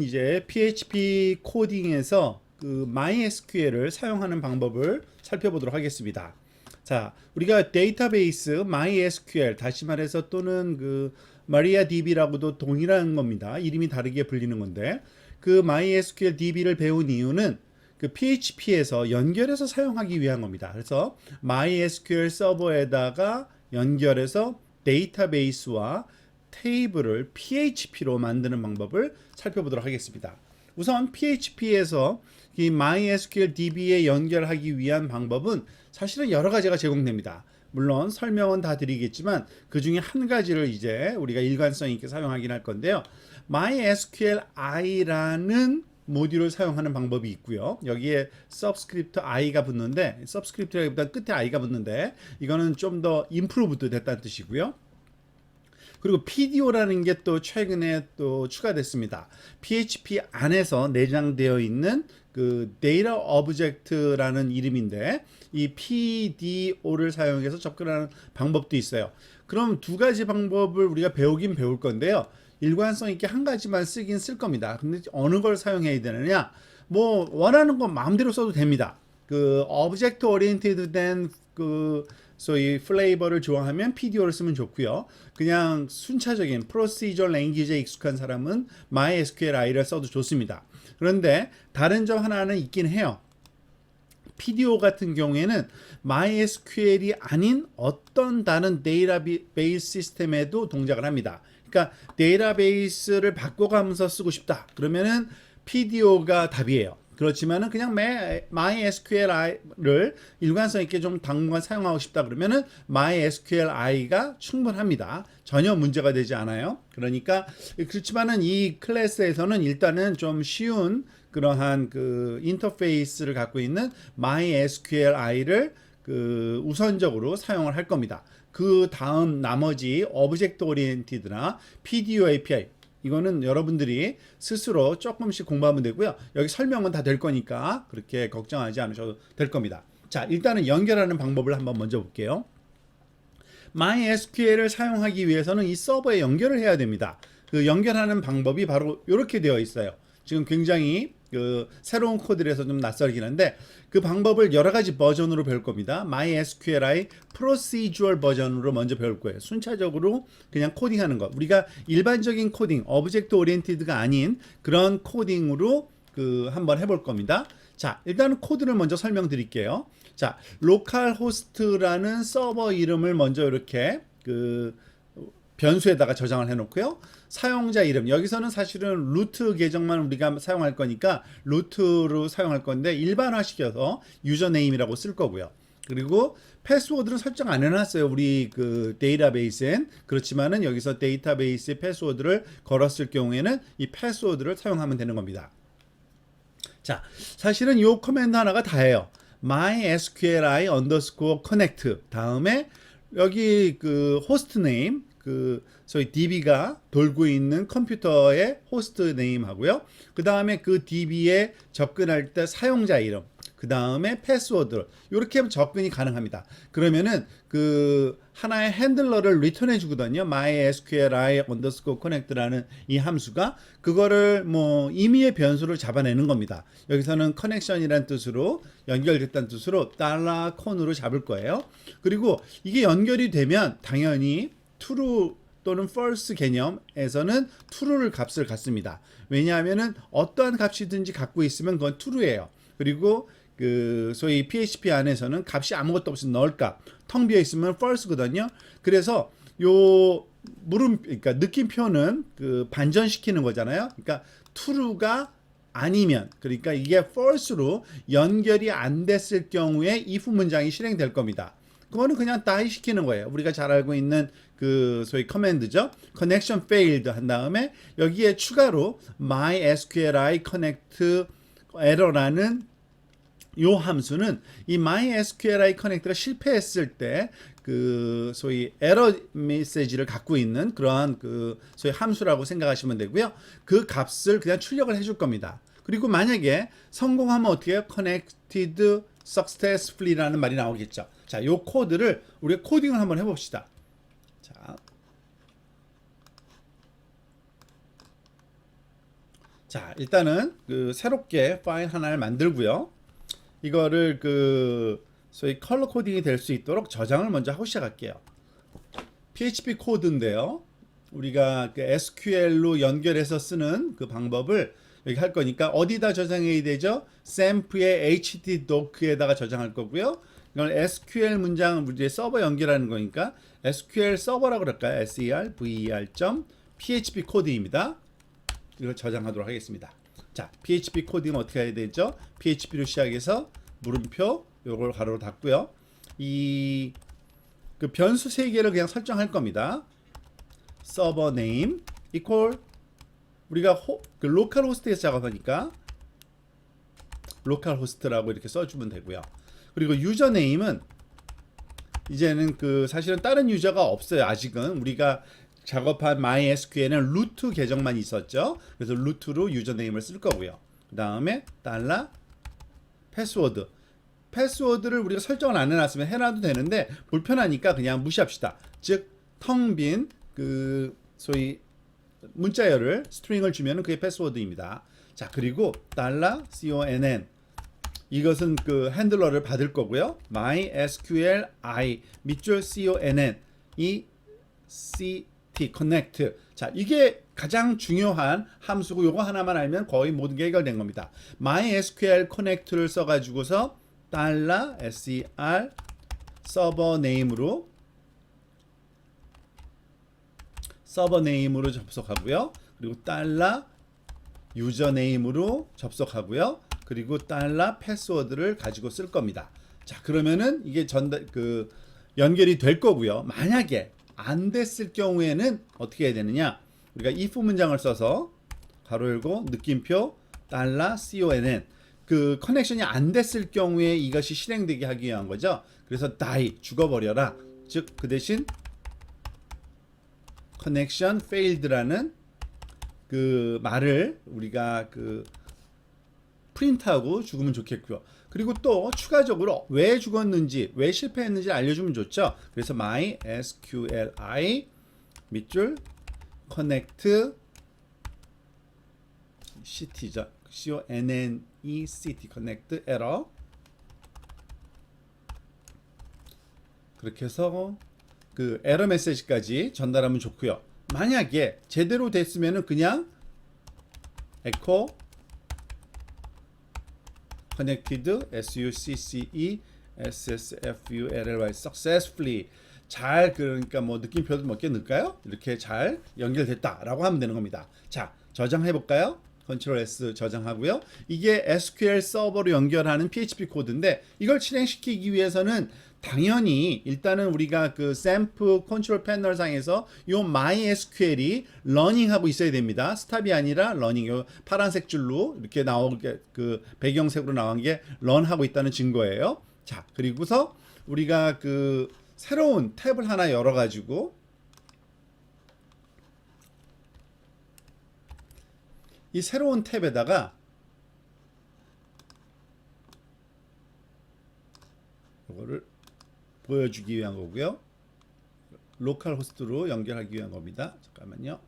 이제 PHP 코딩에서 그 MySQL을 사용하는 방법을 살펴보도록 하겠습니다. 자, 우리가 데이터베이스 MySQL 다시 말해서 또는 그 MariaDB라고도 동일한 겁니다. 이름이 다르게 불리는 건데 그 MySQL DB를 배운 이유는 그 PHP에서 연결해서 사용하기 위한 겁니다. 그래서 MySQL 서버에다가 연결해서 데이터베이스와 테이블을 PHP로 만드는 방법을 살펴보도록 하겠습니다. 우선 PHP에서 이 MySQL DB에 연결하기 위한 방법은 사실은 여러 가지가 제공됩니다. 물론 설명은 다 드리겠지만 그 중에 한 가지를 이제 우리가 일관성 있게 사용하긴 할 건데요. MySQLi라는 모듈을 사용하는 방법이 있고요. 여기에 서브스크립트 i가 붙는데, 서브스크립트라기보다 끝에 i가 붙는데 이거는 좀 더 임프루브드 됐다는 뜻이고요. 그리고 PDO라는 게 또 최근에 또 추가됐습니다. PHP 안에서 내장되어 있는 그 데이터 오브젝트라는 이름인데 이 PDO를 사용해서 접근하는 방법도 있어요. 그럼 두 가지 방법을 우리가 배우긴 배울 건데요. 일관성 있게 한 가지만 쓰긴 쓸 겁니다. 근데 어느 걸 사용해야 되느냐? 뭐 원하는 건 마음대로 써도 됩니다. 그 오브젝트 오리엔티드 된 그 소위 플레이버를 좋아하면 PDO를 쓰면 좋고요. 그냥 순차적인 프로시저 랭귀지에 익숙한 사람은 MySQLi를 써도 좋습니다. 그런데 다른 점 하나는 있긴 해요. PDO 같은 경우에는 MySQL이 아닌 어떤 다른 데이터베이스 시스템에도 동작을 합니다. 그러니까 데이터베이스를 바꿔가면서 쓰고 싶다. 그러면은 PDO가 답이에요. 그렇지만은 그냥 MySQLi를 일관성 있게 좀 당분간 사용하고 싶다 그러면은 MySQLi가 충분합니다. 전혀 문제가 되지 않아요. 그러니까 그렇지만은 이 클래스에서는 일단은 좀 쉬운 그러한 그 인터페이스를 갖고 있는 MySQLi를 그 우선적으로 사용을 할 겁니다. 그 다음 나머지 오브젝트 오리엔티드나 PDO API 이거는 여러분들이 스스로 조금씩 공부하면 되고요. 여기 설명은 다 될 거니까 그렇게 걱정하지 않으셔도 될 겁니다. 자, 일단은 연결하는 방법을 한번 먼저 볼게요. MySQL을 사용하기 위해서는 이 서버에 연결을 해야 됩니다. 그 연결하는 방법이 바로 이렇게 되어 있어요. 지금 굉장히 그 새로운 코드라서 좀 낯설긴 한데 그 방법을 여러 가지 버전으로 배울 겁니다. MySQLi procedural 버전으로 먼저 배울 거예요. 순차적으로 그냥 코딩하는 것. 우리가 일반적인 코딩, 오브젝트 오리엔티드가 아닌 그런 코딩으로 그 한번 해볼 겁니다. 자, 일단은 코드를 먼저 설명드릴게요. 자, 로컬 호스트라는 서버 이름을 먼저 이렇게 그 변수에다가 저장을 해놓고요. 사용자 이름 여기서는 사실은 루트 계정만 우리가 사용할 거니까 루트로 사용할 건데 일반화시켜서 유저네임이라고 쓸 거고요. 그리고 패스워드는 설정 안 해놨어요. 우리 그 데이터베이스엔. 그렇지만은 여기서 데이터베이스에 패스워드를 걸었을 경우에는 이 패스워드를 사용하면 되는 겁니다. 자, 사실은 이 커맨드 하나가 다예요. MySQLi underscore connect 다음에 여기 그 호스트 네임 그 저희 DB가 돌고 있는 컴퓨터의 호스트 네임 하고요. 그 다음에 그 DB에 접근할 때 사용자 이름, 그 다음에 패스워드 이렇게 접근이 가능합니다. 그러면은 그 하나의 핸들러를 리턴해 주거든요. MySQLi underscore connect라는 이 함수가 그거를 뭐 임의의 변수를 잡아내는 겁니다. 여기서는 커넥션이란 뜻으로 연결됐다는 뜻으로 $콘으로 잡을 거예요. 그리고 이게 연결이 되면 당연히 true 또는 false 개념에서는 true를 값을 갖습니다. 왜냐하면은 어떠한 값이든지 갖고 있으면 그건 true예요. 그리고 그 소위 PHP 안에서는 값이 아무것도 없이 넣을 값, 텅 비어 있으면 false거든요. 그래서 요 그러니까 느낌표는 그 반전시키는 거잖아요. 그러니까 true가 아니면 그러니까 이게 false로 연결이 안 됐을 경우에 if 문장이 실행될 겁니다. 그거는 그냥 die 시키는 거예요. 우리가 잘 알고 있는 그 소위 커맨드죠. connection failed 한 다음에 여기에 추가로 MySQLi connect error라는 요 함수는 이 MySQLi connect가 실패했을 때 그 소위 에러 메시지를 갖고 있는 그러한 그 소위 함수라고 생각하시면 되고요. 그 값을 그냥 출력을 해줄 겁니다. 그리고 만약에 성공하면 어떻게 해요? connected successfully라는 말이 나오겠죠. 자, 요 코드를 우리가 코딩을 한번 해봅시다. 자, 자, 일단은 그 새롭게 파일 하나를 만들고요. 이거를 그 소위 컬러 코딩이 될 수 있도록 저장을 먼저 하고 시작할게요. PHP 코드인데요. 우리가 그 SQL로 연결해서 쓰는 그 방법을 여기 할 거니까 어디다 저장해야 되죠? 샘프의 htdocs에다가 저장할 거고요. 이건 SQL 문장 우리 서버 연결하는 거니까 SQL 서버라고 그럴까요? server.php 코드입니다. 이걸 저장하도록 하겠습니다. 자, PHP 코딩은 어떻게 해야 되죠? PHP로 시작해서 물음표 요걸 가로로 닫고요. 이 그 변수 세 개를 그냥 설정할 겁니다. 서버 네임 equal 우리가 그 로컬 호스트에서 작업하니까 로컬 호스트라고 이렇게 써주면 되고요. 그리고 유저 네임은 이제는 그 사실은 다른 유저가 없어요. 아직은 우리가 작업한 MySQL은 루트 계정만 있었죠. 그래서 루트로 유저 네임을 쓸 거고요. 그 다음에 달러 패스워드. 패스워드를 우리가 설정을 안 해놨으면 해놔도 되는데 불편하니까 그냥 무시합시다. 즉 텅 빈 그 소위 문자열을 스트링을 주면은 그게 패스워드입니다. 자, 그리고 달러 conn 이것은 그 핸들러를 받을 거고요. MySQL I 밑줄 conn 이 ct connect 자, 이게 가장 중요한 함수고 요거 하나만 알면 거의 모든 게 해결된 겁니다. MySQL connect를 써가지고서 달러 ser 서버 네임으로 접속하고요. 그리고 달러 유저 네임으로 접속하고요. 그리고 달러 패스워드를 가지고 쓸 겁니다. 자, 그러면은 이게 그 연결이 될 거고요. 만약에 안 됐을 경우에는 어떻게 해야 되느냐? 우리가 if 문장을 써서 가로 열고 느낌표 달러 conn 그 커넥션이 안 됐을 경우에 이것이 실행되게 하기 위한 거죠. 그래서 die 죽어버려라. 즉 그 대신 connection failed라는 그 말을 우리가 그 프린트하고 죽으면 좋겠고요. 그리고 또 추가적으로 왜 죽었는지 왜 실패했는지 알려주면 좋죠. 그래서 MySQLi 밑줄 connect ct죠. CONNECT connect error 그렇게 해서 그 에러 메시지까지 전달하면 좋고요. 만약에 제대로 됐으면은 그냥 echo connected successfully successfully 잘 그러니까 뭐 느낌표도 몇 개 넣을까요? 이렇게 잘 연결됐다라고 하면 되는 겁니다. 자, 저장해 볼까요? 컨트롤 S 저장하고요. 이게 SQL 서버로 연결하는 PHP 코드인데 이걸 실행시키기 위해서는 당연히 일단은 우리가 그 샘프 컨트롤 패널 상에서 요 MySQL이 러닝하고 있어야 됩니다. 스탑이 아니라 러닝. 요 파란색 줄로 이렇게 나오게 그 배경색으로 나온 게 런하고 있다는 증거예요. 자, 그리고서 우리가 그 새로운 탭을 하나 열어 가지고 이 새로운 탭에다가 이거를 보여주기 위한 거고요. 로컬 호스트로 연결하기 위한 겁니다. 잠깐만요.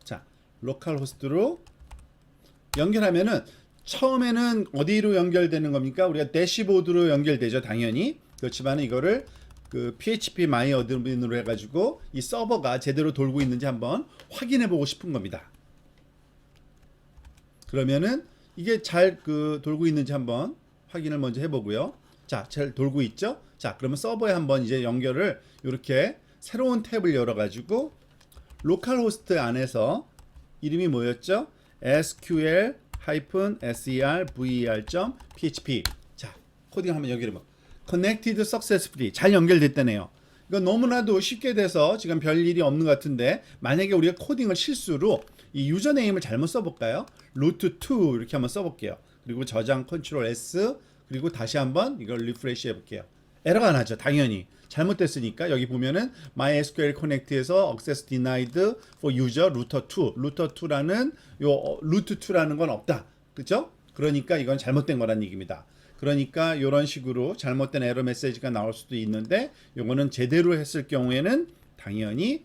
자, 로컬 호스트로 연결하면은 처음에는 어디로 연결되는 겁니까? 우리가 대시보드로 연결되죠, 당연히. 그렇지만 이거를 그 PHP 마이어드민으로 해가지고 이 서버가 제대로 돌고 있는지 한번 확인해 보고 싶은 겁니다. 그러면은 이게 잘 그 돌고 있는지 한번 확인을 먼저 해보고요. 자, 잘 돌고 있죠? 자, 그러면 서버에 한번 이제 연결을 이렇게 새로운 탭을 열어가지고 로컬 호스트 안에서 이름이 뭐였죠? sql-server.php 자, 코딩하면 여기를 뭐 connected successfully 잘 연결됐다네요. 이거 너무나도 쉽게 돼서 지금 별일이 없는 것 같은데 만약에 우리가 코딩을 실수로 이 유저네임을 잘못 써볼까요? root2 이렇게 한번 써볼게요. 그리고 저장 컨트롤 S 그리고 다시 한번 이걸 리프레시 해볼게요. 에러가 나죠. 당연히 잘못됐으니까 여기 보면은 MySQL connect에서 access denied for user router2 router2라는 요 root2라는 건 없다. 그죠? 그러니까 이건 잘못된 거란 얘기입니다. 그러니까 이런 식으로 잘못된 에러 메시지가 나올 수도 있는데 요거는 제대로 했을 경우에는 당연히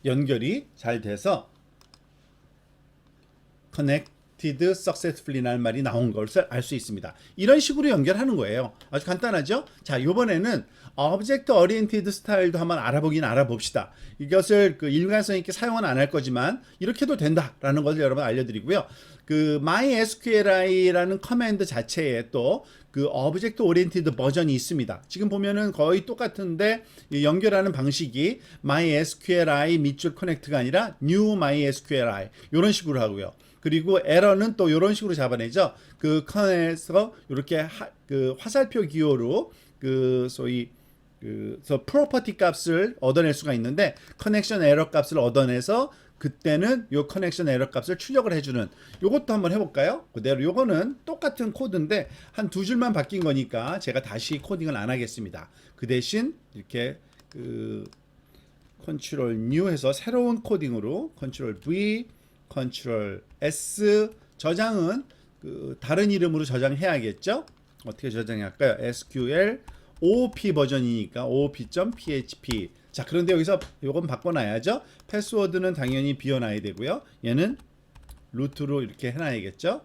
연결이 잘 돼서 connected successfully라는 말이 나온 것을 알 수 있습니다. 이런 식으로 연결하는 거예요. 아주 간단하죠? 자, 이번에는 Object Oriented Style도 한번 알아봅시다. 이것을 그 일관성 있게 사용은 안 할 거지만 이렇게도 된다라는 것을 여러분 알려드리고요. 그 MySQLi라는 커맨드 자체에 또 그 Object Oriented 버전이 있습니다. 지금 보면은 거의 똑같은데 연결하는 방식이 MySQLi 밑줄 커넥트가 아니라 New MySQLi 이런 식으로 하고요. 그리고 에러는 또 이런 식으로 잡아내죠. 그 컨에서 이렇게 그 화살표 기호로 그 소위 그래서 프로퍼티 값을 얻어낼 수가 있는데 커넥션 에러 값을 얻어내서 그때는 요 커넥션 에러 값을 출력을 해주는 요것도 한번 해볼까요? 그대로 요거는 똑같은 코드인데 한 두 줄만 바뀐 거니까 제가 다시 코딩을 안 하겠습니다. 그 대신 이렇게 그 컨트롤 뉴 해서 새로운 코딩으로 컨트롤 V 컨트롤 S 저장은 그 다른 이름으로 저장해야겠죠? 어떻게 저장할까요? SQL OOP 버전이니까 oop.php. 자, 그런데 여기서 요건 바꿔놔야죠. 패스워드는 당연히 비워놔야 되고요. 얘는 루트로 이렇게 해놔야겠죠.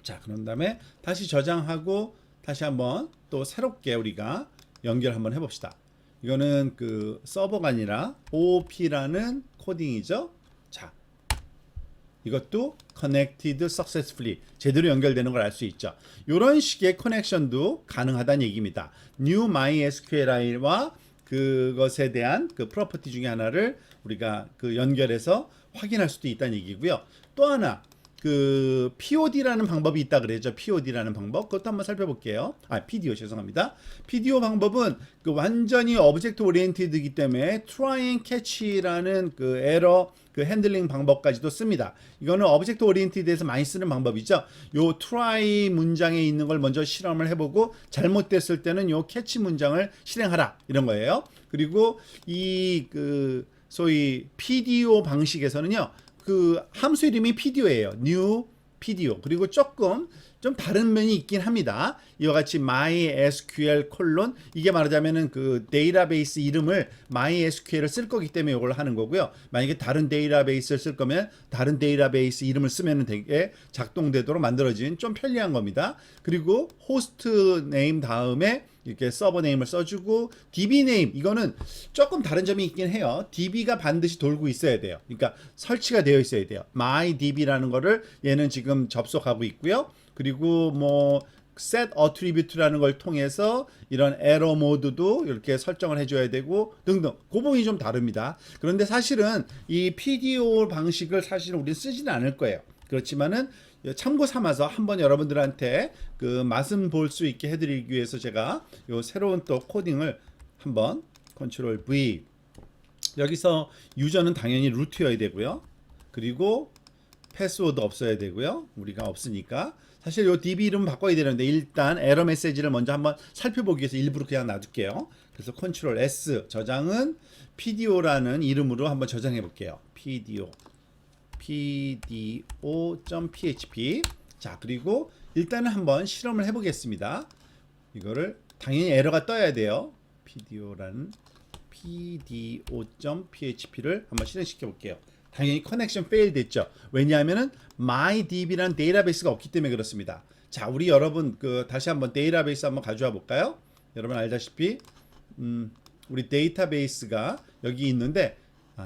자, 그런 다음에 다시 저장하고 다시 한번 또 새롭게 우리가 연결 한번 해봅시다. 이거는 그 서버가 아니라 OOP라는 코딩이죠. 자, 이것도 connected successfully 제대로 연결되는 걸 알 수 있죠. 이런 식의 커넥션도 가능하다는 얘기입니다. New MySQLi와 그것에 대한 그 프로퍼티 중에 하나를 우리가 그 연결해서 확인할 수도 있다는 얘기고요. 또 하나 그 POD라는 방법이 있다 그랬죠. POD라는 방법. 그것도 한번 살펴볼게요. PDO 죄송합니다. PDO 방법은 그 완전히 오브젝트 오리엔티드이기 때문에 try and catch라는 그 에러 그 핸들링 방법까지도 씁니다. 이거는 오브젝트 오리엔티드에서 많이 쓰는 방법이죠. 요 try 문장에 있는 걸 먼저 실험을 해보고 잘못됐을 때는 요 catch 문장을 실행하라 이런 거예요. 그리고 이 그 소위 PDO 방식에서는요. 그 함수 이름이 PDO예요. New PDO. 그리고 조금 좀 다른 면이 있긴 합니다. 이와 같이 MySQL 콜론 이게 말하자면은 그 데이터베이스 이름을 MySQL을 쓸 거기 때문에 이걸 하는 거고요. 만약에 다른 데이터베이스를 쓸 거면 다른 데이터베이스 이름을 쓰면 되게 작동되도록 만들어진 좀 편리한 겁니다. 그리고 호스트 네임 다음에 이렇게 서버 네임을 써주고 DB 네임 이거는 조금 다른 점이 있긴 해요. DB가 반드시 돌고 있어야 돼요. 그러니까 설치가 되어 있어야 돼요. MyDB라는 거를 얘는 지금 접속하고 있고요. 그리고 뭐 set attribute라는 걸 통해서 이런 에러 모드도 이렇게 설정을 해줘야 되고 등등 그 부분이 좀 다릅니다. 그런데 사실은 이 PDO 방식을 사실은 우리는 쓰지는 않을 거예요. 그렇지만은 참고 삼아서 한번 여러분들한테 그 맛은 볼 수 있게 해드리기 위해서 제가 요 새로운 또 코딩을 한번 컨트롤 V 여기서 유저는 당연히 루트여야 되고요. 그리고 패스워드 없어야 되고요. 우리가 없으니까 사실 요 DB 이름 바꿔야 되는데 일단 에러 메시지를 먼저 한번 살펴보기 위해서 일부러 그냥 놔둘게요. 그래서 컨트롤 S 저장은 PDO라는 이름으로 한번 저장해 볼게요. PDO.php. 자, 그리고 일단은 한번 실험을 해보겠습니다. 이거를 당연히 에러가 떠야 돼요. PDO.php를 한번 실행시켜 볼게요. 당연히 커넥션 페일 됐죠. 왜냐하면은 MyDB라는 데이터베이스가 없기 때문에 그렇습니다. 자, 우리 여러분 그 다시 한번 데이터베이스 한번 가져와 볼까요? 여러분 알다시피 우리 데이터베이스가 여기 있는데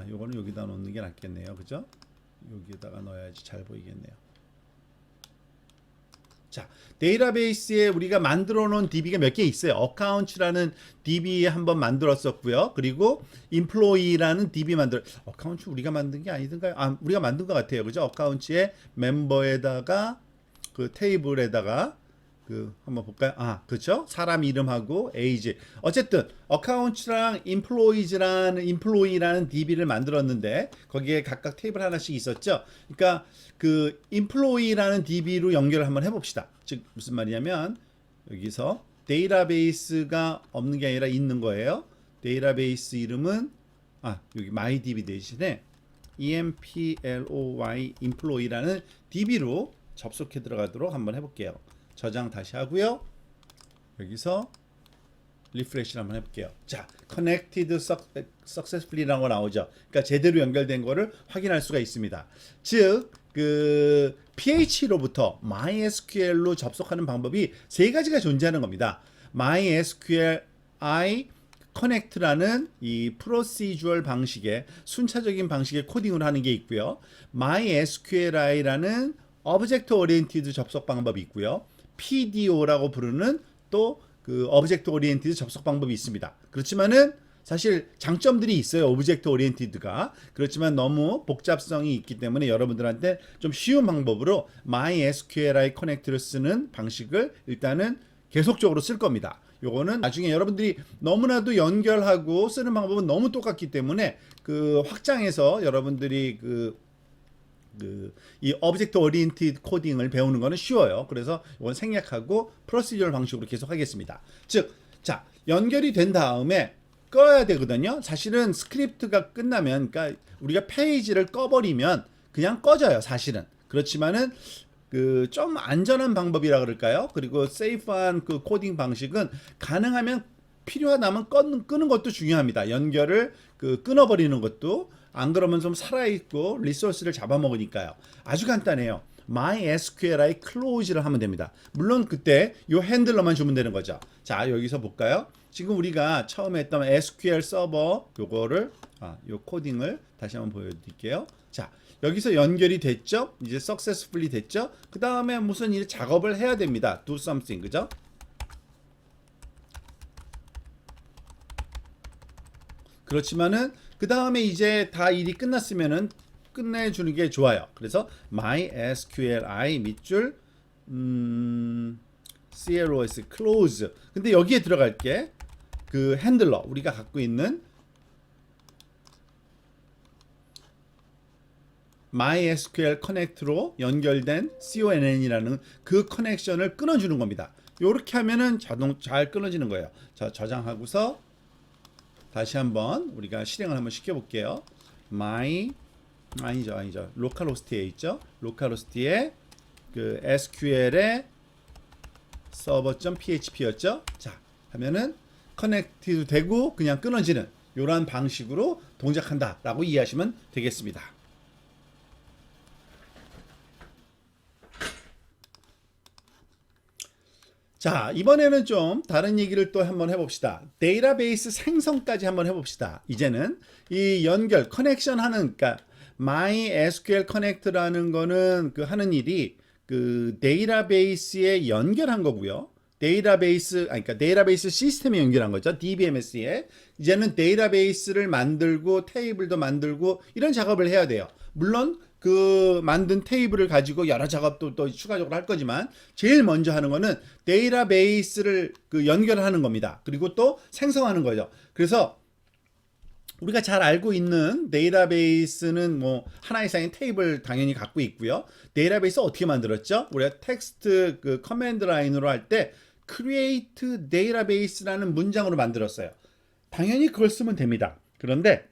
요거는 여기다 놓는 게 낫겠네요. 그죠? 여기에다가 넣어야지 잘 보이겠네요. 자, 데이터베이스에 우리가 만들어 놓은 DB가 몇 개 있어요. 어카운트라는 DB 한번 만들었었고요. 그리고 employee라는 DB 어카운트 우리가 만든 게 아니던가요? 우리가 만든 것 같아요. 그죠? 어카운트의 멤버에다가 그 테이블에다가 그 한번 볼까요? 그렇죠? 사람 이름하고 에이지. 어쨌든 어카운트랑 employee라는 DB를 만들었는데 거기에 각각 테이블 하나씩 있었죠. 그러니까 그 employee라는 DB로 연결을 한번 해봅시다. 즉 무슨 말이냐면 여기서 데이터베이스가 없는 게 아니라 있는 거예요. 데이터베이스 이름은 여기 MyDB 대신에 employ employee라는 DB로 접속해 들어가도록 한번 해볼게요. 저장 다시 하고요. 여기서 리프레시를 한번 해볼게요. 자, connected successfully라는 거 나오죠. 그러니까 제대로 연결된 거를 확인할 수가 있습니다. 즉, 그 PH로부터 MySQL로 접속하는 방법이 세 가지가 존재하는 겁니다. MySQLi connect라는 이 procedural 방식의 순차적인 방식의 코딩을 하는 게 있고요. MySQLi라는 object oriented 접속 방법이 있고요. PDO라고 부르는 또 그 오브젝트 오리엔티드 접속 방법이 있습니다. 그렇지만은 사실 장점들이 있어요. 오브젝트 오리엔티드가. 그렇지만 너무 복잡성이 있기 때문에 여러분들한테 좀 쉬운 방법으로 MySQLi 커넥트를 쓰는 방식을 일단은 계속적으로 쓸 겁니다. 요거는 나중에 여러분들이 너무나도 연결하고 쓰는 방법은 너무 똑같기 때문에 그 확장해서 여러분들이 이 오브젝트 오리엔티드 코딩을 배우는 거는 쉬워요. 그래서 이건 생략하고 프로시저럴 방식으로 계속 하겠습니다. 즉, 자, 연결이 된 다음에 꺼야 되거든요. 사실은 스크립트가 끝나면, 그러니까 우리가 페이지를 꺼버리면 그냥 꺼져요. 사실은. 그렇지만은 그 좀 안전한 방법이라 그럴까요? 그리고 세이프한 그 코딩 방식은 가능하면 필요하다면 끄는 것도 중요합니다. 연결을 끊어버리는 것도. 안 그러면 좀 살아있고 리소스를 잡아먹으니까요. 아주 간단해요. MySQLi close를 하면 됩니다. 물론 그때 이 핸들러만 주면 되는 거죠. 자, 여기서 볼까요? 지금 우리가 처음에 했던 SQL 서버 요거를 요 코딩을 다시 한번 보여드릴게요. 자, 여기서 연결이 됐죠? 이제 successfully 됐죠? 그 다음에 무슨 일 작업을 해야 됩니다. do something, 그죠? 그렇지만은 그 다음에 이제 다 일이 끝났으면은 끝내주는 게 좋아요. 그래서 MySQLi 밑줄 CLOS close. 근데 여기에 들어갈 게 그 핸들러 우리가 갖고 있는 MySQL 커넥트로 연결된 CONN이라는 그 커넥션을 끊어주는 겁니다. 이렇게 하면은 잘 끊어지는 거예요. 자, 저장하고서 다시 한번 우리가 실행을 한번 시켜볼게요. 아니죠. 로컬호스트에 있죠. 로컬호스트에 그 SQL의 server.php였죠. 자, 하면은 커넥트도 되고 그냥 끊어지는 이러한 방식으로 동작한다라고 이해하시면 되겠습니다. 자, 이번에는 좀 다른 얘기를 또 한번 해봅시다. 데이터베이스 생성까지 한번 해봅시다. 이제는 이 연결, 커넥션 하는, 그러니까 MySQL 커넥트라는 거는 그 하는 일이 그 데이터베이스에 연결한 거고요. 그러니까 데이터베이스 시스템에 연결한 거죠. DBMS에. 이제는 데이터베이스를 만들고 테이블도 만들고 이런 작업을 해야 돼요. 물론 그 만든 테이블을 가지고 여러 작업도 또 추가적으로 할 거지만 제일 먼저 하는 거는 데이터베이스를 그 연결하는 겁니다. 그리고 또 생성하는 거죠. 그래서 우리가 잘 알고 있는 데이터베이스는 뭐 하나 이상의 테이블 당연히 갖고 있고요. 데이터베이스 어떻게 만들었죠? 우리가 텍스트 그 커맨드 라인으로 할 때 create database라는 문장으로 만들었어요. 당연히 그걸 쓰면 됩니다. 그런데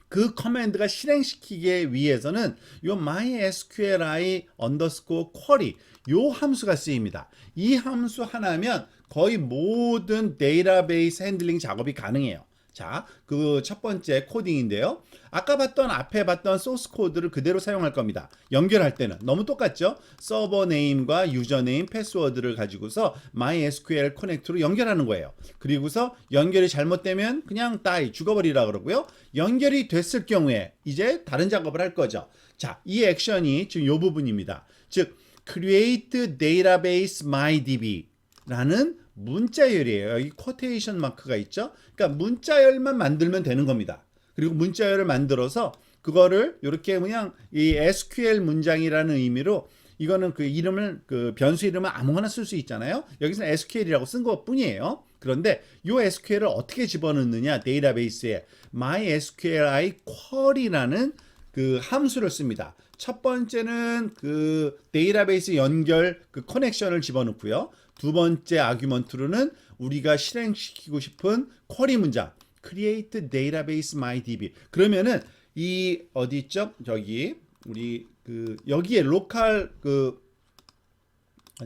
그 커맨드가 실행시키기 위해서는 요 MySQLi query 요 함수가 쓰입니다. 이 함수 하나면 거의 모든 데이터베이스 핸들링 작업이 가능해요. 자, 그 첫 번째 코딩인데요. 아까 앞에 봤던 소스 코드를 그대로 사용할 겁니다. 연결할 때는 너무 똑같죠? 서버 네임과 유저 네임, 패스워드를 가지고서 MySQL 커넥트로 연결하는 거예요. 그리고서 연결이 잘못되면 그냥 죽어버리라 그러고요. 연결이 됐을 경우에 이제 다른 작업을 할 거죠. 자, 이 액션이 지금 이 부분입니다. 즉, create database mydb라는 문자열이에요. 여기 쿼테이션 마크가 있죠. 그러니까 문자열만 만들면 되는 겁니다. 그리고 문자열을 만들어서 그거를 이렇게 그냥 이 SQL 문장이라는 의미로 이거는 그 이름을 그 변수 이름을 아무거나 쓸 수 있잖아요. 여기서는 SQL이라고 쓴 것뿐이에요. 그런데 이 SQL을 어떻게 집어넣느냐 데이터베이스에 MySQLi query라는 그 함수를 씁니다. 첫 번째는 그 데이터베이스 연결 그 커넥션을 집어넣고요. 두 번째 아규먼트로는 우리가 실행시키고 싶은 쿼리 문장, create database MyDB. 그러면은 이 어디 있죠? 저기 우리 그 여기에 로컬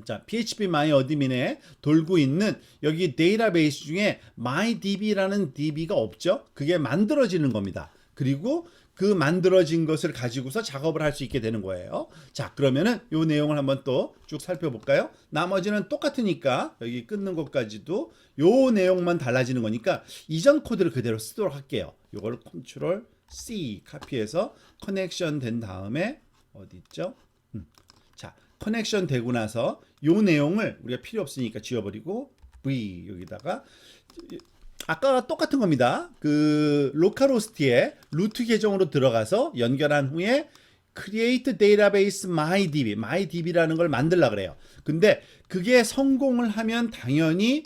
자, PHP MyAdmin에 돌고 있는 여기 데이터베이스 중에 MyDB라는 DB가 없죠? 그게 만들어지는 겁니다. 그리고 그 만들어진 것을 가지고서 작업을 할 수 있게 되는 거예요. 자, 그러면은 이 내용을 한번 또 쭉 살펴볼까요? 나머지는 똑같으니까 여기 끊는 것까지도 이 내용만 달라지는 거니까 이전 코드를 그대로 쓰도록 할게요. 이걸 컨트롤 C 카피해서 커넥션 된 다음에 어디 있죠? 자, 커넥션 되고 나서 이 내용을 우리가 필요 없으니까 지워버리고 V 여기다가 아까 똑같은 겁니다. 그 로컬호스트에 루트 계정으로 들어가서 연결한 후에 create database MyDB, MyDB라는 걸 만들려고 그래요. 근데 그게 성공을 하면 당연히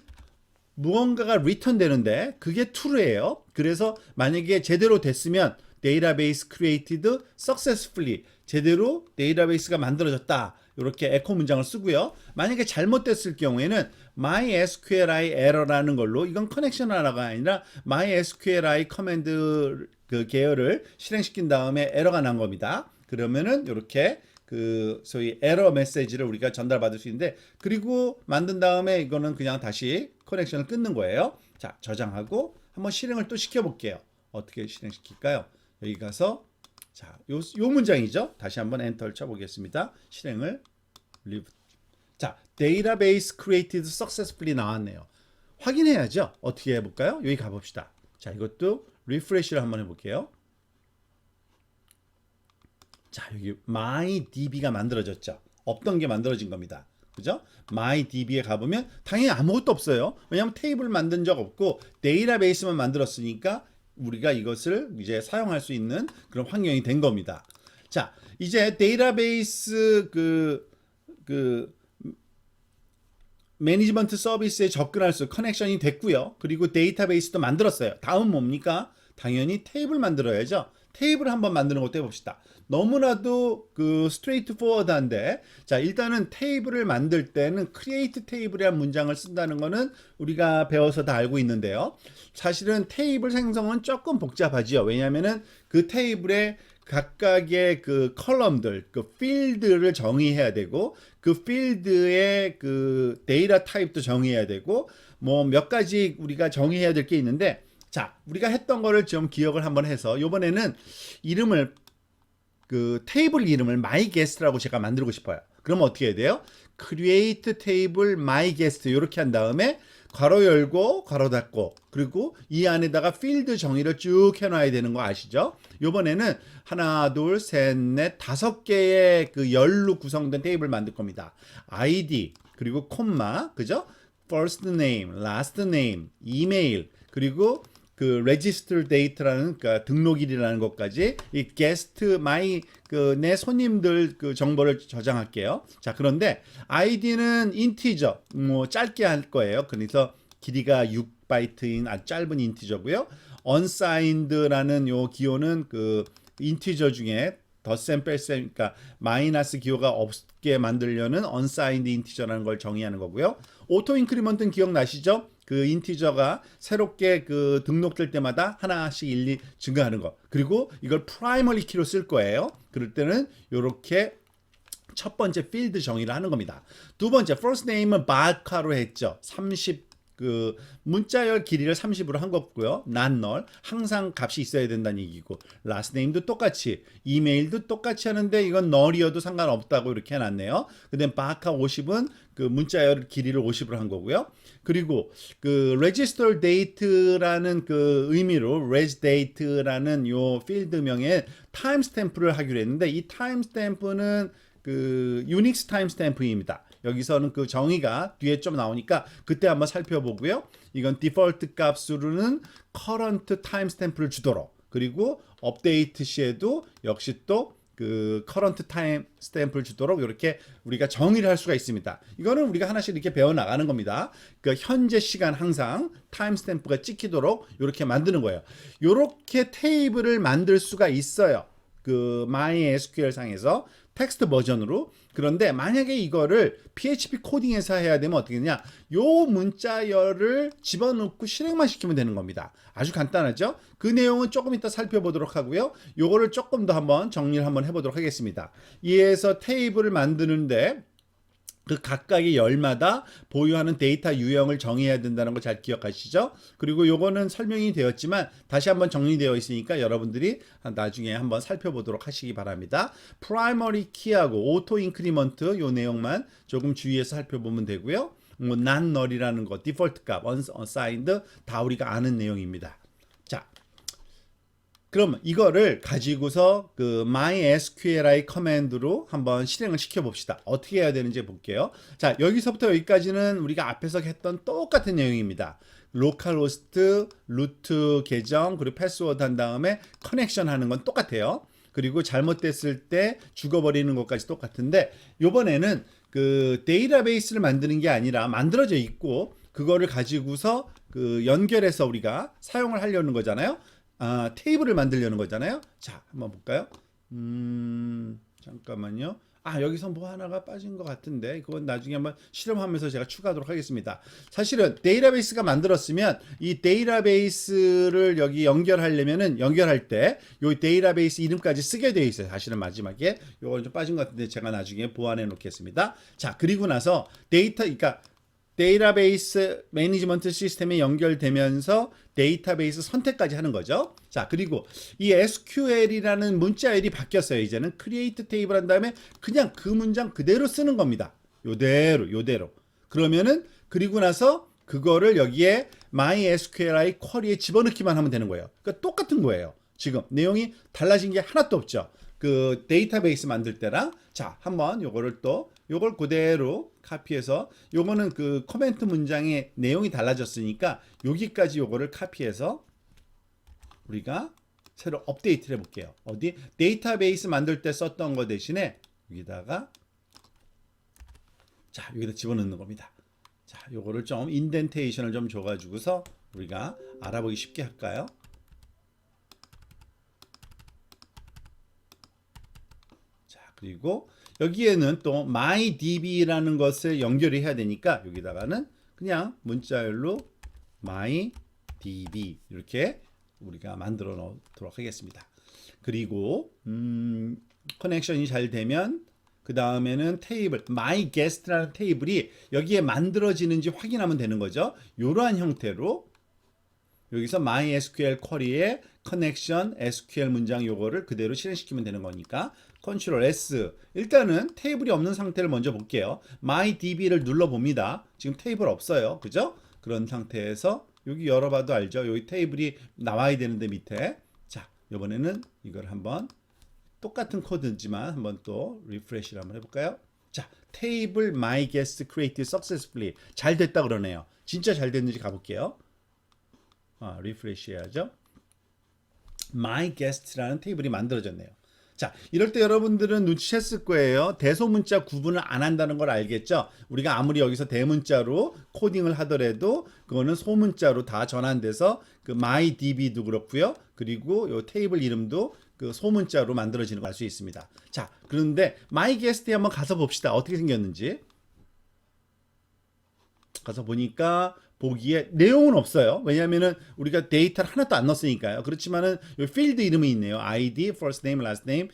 무언가가 return 되는데 그게 true예요. 그래서 만약에 제대로 됐으면 database created successfully, 제대로 데이터베이스가 만들어졌다, 이렇게 에코 문장을 쓰고요. 만약에 잘못됐을 경우에는 MySQLi error라는 걸로, 이건 커넥션 하나가 아니라 MySQLi 커맨드 그 계열을 실행시킨 다음에 에러가 난 겁니다. 그러면은 이렇게 그 소위 에러 메시지를 우리가 전달받을 수 있는데, 그리고 만든 다음에 이거는 그냥 다시 커넥션을 끊는 거예요. 자, 저장하고 한번 실행을 또 시켜볼게요. 어떻게 실행시킬까요? 여기 가서 자, 요 문장이죠. 다시 한번 엔터를 쳐보겠습니다. 실행을 자, database created successfully 나왔네요. 확인해야죠. 어떻게 해볼까요? 여기 가봅시다. 자, 이것도 리프레시를 한번 해볼게요. 자, 여기 MyDB가 만들어졌죠. 없던 게 만들어진 겁니다. 그죠? MyDB에 가보면 당연히 아무것도 없어요. 왜냐하면 테이블 만든 적 없고 데이터베이스만 만들었으니까 우리가 이것을 이제 사용할 수 있는 그런 환경이 된 겁니다. 자, 이제 데이터베이스 매니지먼트 서비스에 접근할 수 커넥션이 됐고요. 그리고 데이터베이스도 만들었어요. 다음 뭡니까? 당연히 테이블 만들어야죠. 테이블 한번 만드는 것도 해봅시다. 너무나도 그 스트레이트 포워드한데, 자, 일단은 테이블을 만들 때는 create table이라는 문장을 쓴다는 거는 우리가 배워서 다 알고 있는데요. 사실은 테이블 생성은 조금 복잡하지요. 왜냐하면은 그 테이블에 각각의 그 컬럼들, 그 필드를 정의해야 되고, 그 필드의 그 데이터 타입도 정의해야 되고, 뭐 몇 가지 우리가 정의해야 될 게 있는데, 자, 우리가 했던 거를 좀 기억을 한번 해서 이번에는 이름을 그 테이블 이름을 myGuest라고 제가 만들고 싶어요. 그럼 어떻게 해야 돼요? create table myGuest 이렇게 한 다음에 괄호 열고 괄호 닫고, 그리고 이 안에다가 필드 정의를 쭉 해놔야 되는 거 아시죠? 이번에는 하나, 둘, 셋, 넷, 5개의 그 열로 구성된 테이블 만들 겁니다. ID, 그리고 콤마, 그죠? first name, last name, 이메일, 그리고 그 register date라는 그러니까 등록일이라는 것까지 이 guest my 그 내 손님들 그 정보를 저장할게요. 자, 그런데 id는 integer 뭐 짧게 할 거예요. 그래서 길이가 6바이트인 아주 짧은 인티저고요. unsigned라는 요 기호는 그 인티저 중에 덧셈 뺄셈, 그러니까 마이너스 기호가 없게 만들려는 unsigned 인티저라는 걸 정의하는 거고요. 오토 인크리먼트는 기억나시죠? 그 인티저가 새롭게 그 등록될 때마다 하나씩 일리 증가하는 거. 그리고 이걸 프라이머리 키로 쓸 거예요. 그럴 때는 이렇게 첫 번째 필드 정의를 하는 겁니다. 두 번째 first name은 바카로 했죠. 30 그 문자열 길이를 30으로 한 거고요. not null, 항상 값이 있어야 된다는 얘기고, last name도 똑같이, 이메일도 똑같이 하는데 이건 null이어도 상관없다고 이렇게 해놨네요. 근데 바카 50은 그 문자열 길이를 50으로 한 거고요. 그리고 그 register date라는 그 의미로 reg date라는 요 필드명에 타임스탬프를 하기로 했는데, 이 타임스탬프는 그 유닉스 타임스탬프입니다. 여기서는 그 정의가 뒤에 좀 나오니까 그때 한번 살펴보고요. 이건 디폴트 값으로는 current timestamp를 주도록, 그리고 업데이트 시에도 역시 또 그 current timestamp를 주도록 이렇게 우리가 정의를 할 수가 있습니다. 이거는 우리가 하나씩 이렇게 배워 나가는 겁니다. 그 현재 시간 항상 timestamp가 찍히도록 이렇게 만드는 거예요. 이렇게 테이블을 만들 수가 있어요. 그 MySQL 상에서 텍스트 버전으로. 그런데 만약에 이거를 PHP 코딩에서 해야 되면 어떻게 되냐? 요 문자열을 집어넣고 실행만 시키면 되는 겁니다. 아주 간단하죠? 그 내용은 조금 이따 살펴보도록 하고요. 요거를 조금 더 한번 정리를 한번 해보도록 하겠습니다. 이에서 테이블을 만드는데 그 각각의 열마다 보유하는 데이터 유형을 정해야 된다는 거 잘 기억하시죠? 그리고 요거는 설명이 되었지만 다시 한번 정리되어 있으니까 여러분들이 나중에 한번 살펴보도록 하시기 바랍니다. 프라이머리 키하고 오토 인크리먼트 요 내용만 조금 주의해서 살펴보면 되고요. 뭐 not null이라는 거, 디폴트 값, unsigned 다 우리가 아는 내용입니다. 자, 그럼 이거를 가지고서 그 MySQLi 커맨드로 한번 실행을 시켜 봅시다. 어떻게 해야 되는지 볼게요. 자, 여기서부터 여기까지는 우리가 앞에서 했던 똑같은 내용입니다. 로컬호스트, 루트 계정, 그리고 패스워드 한 다음에 커넥션 하는 건 똑같아요. 그리고 잘못됐을 때 죽어버리는 것까지 똑같은데, 요번에는 그 데이터베이스를 만드는 게 아니라 만들어져 있고 그거를 가지고서 그 연결해서 우리가 사용을 하려는 거잖아요. 테이블을 만들려는 거잖아요. 자, 한번 볼까요? 잠깐만요. 여기서 뭐 하나가 빠진 것 같은데 그건 나중에 한번 실험하면서 제가 추가하도록 하겠습니다. 사실은 데이터베이스가 만들었으면 이 데이터베이스를 여기 연결하려면은 연결할 때 이 데이터베이스 이름까지 쓰게 되어 있어요. 사실은 마지막에 요거 좀 빠진 것 같은데 제가 나중에 보완해 놓겠습니다. 자, 그리고 나서 그러니까 데이터베이스 매니지먼트 시스템에 연결되면서 데이터베이스 선택까지 하는 거죠. 자, 그리고 이 SQL이라는 문자열이 바뀌었어요. 이제는 create table 한 다음에 그냥 그 문장 그대로 쓰는 겁니다. 요대로. 그러면은 그리고 나서 그거를 여기에 MySQLi 쿼리에 집어넣기만 하면 되는 거예요. 그러니까 똑같은 거예요. 지금 내용이 달라진 게 하나도 없죠. 그 데이터베이스 만들 때랑. 자, 한번 요걸 그대로 카피해서, 요거는 그 코멘트 문장의 내용이 달라졌으니까 여기까지 요거를 카피해서 우리가 새로 업데이트를 해볼게요. 어디? 데이터베이스 만들 때 썼던 거 대신에 여기다가, 자, 여기다 집어넣는 겁니다. 자, 요거를 좀 인덴테이션을 좀 줘가지고서 우리가 알아보기 쉽게 할까요? 자, 그리고 여기에는 또 mydb라는 것을 연결을 해야 되니까 여기다가는 그냥 문자열로 mydb 이렇게 우리가 만들어 놓도록 하겠습니다. 그리고 커넥션이 잘 되면 그 다음에는 테이블 myguest라는 테이블이 여기에 만들어지는지 확인하면 되는 거죠. 이러한 형태로 여기서 MySQL 쿼리에 커넥션 SQL 문장 요거를 그대로 실행시키면 되는 거니까 컨트롤 S. 일단은 테이블이 없는 상태를 먼저 볼게요. MyDB를 눌러봅니다. 지금 테이블 없어요. 그죠? 그런 상태에서 여기 열어봐도 알죠? 여기 테이블이 나와야 되는데 밑에. 자, 이번에는 이걸 한번 똑같은 코드지만 한번 또 리프레시를 한번 해볼까요? 자, 테이블 MyGuest created successfully. 잘 됐다 그러네요. 진짜 잘 됐는지 가볼게요. 리프레시 해야죠. MyGuest라는 테이블이 만들어졌네요. 자, 이럴 때 여러분들은 눈치챘을 거예요. 대소문자 구분을 안 한다는 걸 알겠죠? 우리가 아무리 여기서 대문자로 코딩을 하더라도 그거는 소문자로 다 전환돼서 그 MyDB도 그렇고요. 그리고 요 테이블 이름도 그 소문자로 만들어지는 걸 알 수 있습니다. 자, 그런데 MyGuest에 한번 가서 봅시다. 어떻게 생겼는지. 가서 보니까 보기에 내용은 없어요. 왜냐하면은 우리가 데이터를 하나도 안 넣었으니까요. 그렇지만은 이 필드 이름이 있네요. ID, first name, last name,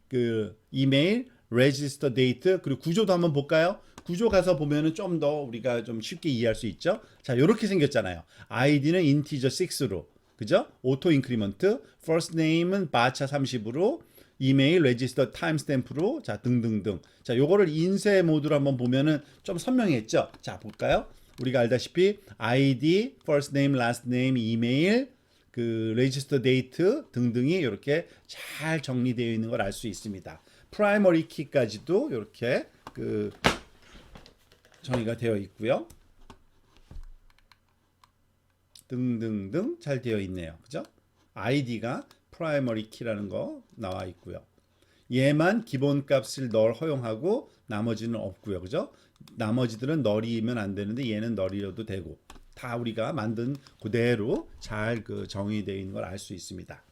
그 이메일, register date, 그리고 구조도 한번 볼까요? 구조 가서 보면은 좀 더 우리가 좀 쉽게 이해할 수 있죠. 자, 이렇게 생겼잖아요. ID는 integer 6로, 그죠? auto increment, first name은 바차 30으로, 이메일, 레지스터, 타임스탬프로, 자, 등등등. 자, 요거를 인쇄 모드로 한번 보면은 좀 선명했죠? 자, 볼까요? 우리가 알다시피 ID, first name, last name, 이메일, 그 register date 등등이 이렇게 잘 정리되어 있는 걸 알 수 있습니다. primary key까지도 이렇게 그 정의가 되어 있고요. 등등등 잘 되어 있네요. 그죠? ID가 primary key라는 거 나와 있고요. 얘만 기본값을 널 허용하고 나머지는 없고요. 그죠? 나머지들은 널이면 안 되는데 얘는 널이어도 되고 다 우리가 만든 그대로 잘 그 정의되어 있는 걸 알 수 있습니다.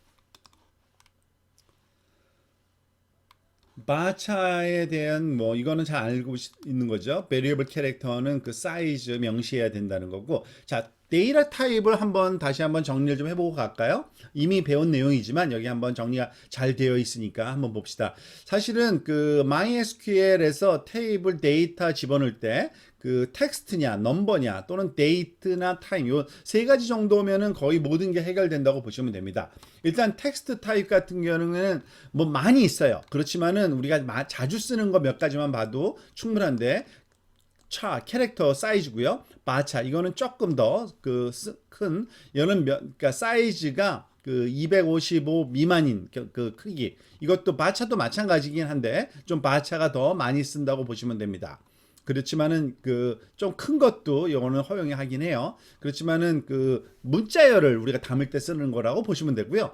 바차에 대한 뭐 이거는 잘 알고 있는 거죠. variable 캐릭터는 그 사이즈 명시해야 된다는 거고. 자, 데이터 타입을 다시 한번 정리를 좀 해보고 갈까요? 이미 배운 내용이지만 여기 한번 정리가 잘 되어 있으니까 한번 봅시다. 사실은 그 MySQL에서 테이블 데이터 집어넣을 때 그 텍스트냐, 넘버냐, 또는 데이트나 타임 요 세 가지 정도면은 거의 모든 게 해결된다고 보시면 됩니다. 일단 텍스트 타입 같은 경우는 뭐 많이 있어요. 그렇지만은 우리가 자주 쓰는 거 몇 가지만 봐도 충분한데 캐릭터 사이즈고요. 바차 이거는 조금 더 그 큰 이거는 그러니까 사이즈가 그 255 미만인 그 크기. 이것도 바차도 마찬가지긴 한데 좀 바차가 더 많이 쓴다고 보시면 됩니다. 그렇지만은 그 좀 큰 것도 이거는 허용이 하긴 해요. 그렇지만은 그 문자열을 우리가 담을 때 쓰는 거라고 보시면 되고요.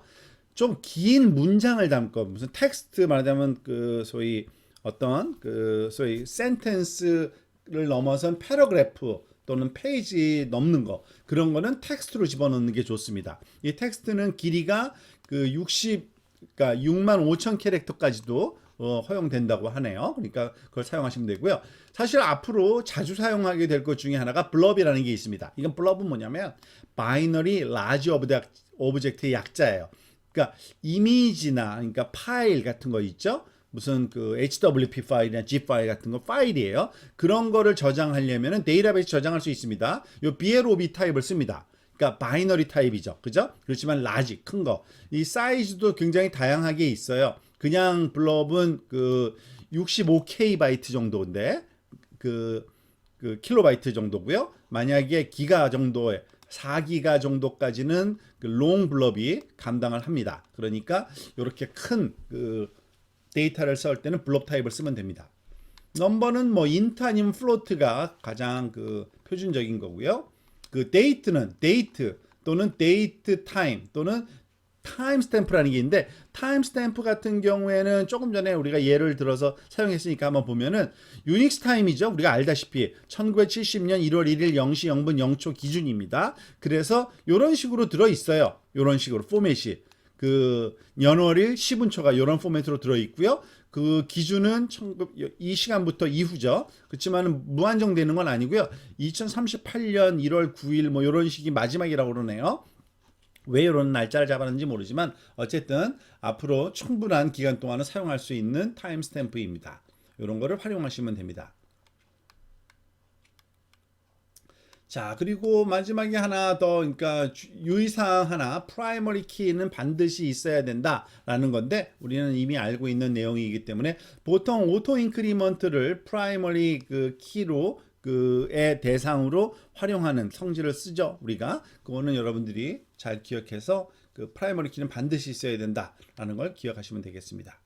좀 긴 문장을 담고 무슨 텍스트 말하자면 그 소위 어떤 그 소위 센텐스를 넘어선 패러그래프 또는 페이지 넘는 거 그런 거는 텍스트로 집어넣는 게 좋습니다. 이 텍스트는 길이가 그 그러니까 6만 5천 캐릭터까지도 허용된다고 하네요. 그러니까 그걸 사용하시면 되고요. 사실 앞으로 자주 사용하게 될 것 중에 하나가 블럽이라는 게 있습니다. 이건 블럽은 뭐냐면 바이너리 라지 오브젝트의 약자예요. 그러니까 이미지나 그러니까 파일 같은 거 있죠. 무슨 그 HWP 파일이나 zip 파일 같은 거 파일이에요. 그런 거를 저장하려면은 데이터베이스 저장할 수 있습니다. 요 BLOB 타입을 씁니다. 그러니까 바이너리 타입이죠. 그죠? 그렇지만 라지 큰 거. 이 사이즈도 굉장히 다양하게 있어요. 그냥 블럽은 그 65K 바이트 정도인데 그 킬로바이트 정도고요. 만약에 기가 정도의 4기가 정도까지는 그 롱 블럽이 감당을 합니다. 그러니까 이렇게 큰 그 데이터를 쓸 때는 블럽 타입을 쓰면 됩니다. 넘버는 뭐 인트 아니면 플로트가 가장 그 표준적인 거고요. 그 데이트는 데이트 또는 데이트 타임 또는 타임 스탬프라는 게 있는데 타임 스탬프 같은 경우에는 조금 전에 우리가 예를 들어서 사용했으니까 한번 보면은 유닉스 타임이죠. 우리가 알다시피 1970년 1월 1일 0시 0분 0초 기준입니다. 그래서 이런 식으로 들어 있어요. 이런 식으로 포맷이 그 연월일 10분초가 이런 포맷으로 들어 있고요. 그 기준은 이 시간부터 이후죠. 그렇지만 무한정되는 건 아니고요. 2038년 1월 9일 뭐 이런 식이 마지막이라고 그러네요. 왜 이런 날짜를 잡았는지 모르지만 어쨌든 앞으로 충분한 기간 동안은 사용할 수 있는 타임 스탬프입니다. 이런 거를 활용하시면 됩니다. 자, 그리고 마지막에 하나 더, 그러니까 유의사항 하나, 프라이머리 키는 반드시 있어야 된다라는 건데 우리는 이미 알고 있는 내용이기 때문에 보통 오토 인크리먼트를 프라이머리 그 키로 그의 대상으로 활용하는 성질을 쓰죠. 우리가 그거는 여러분들이 잘 기억해서 그 프라이머리 키는 반드시 있어야 된다라는 걸 기억하시면 되겠습니다.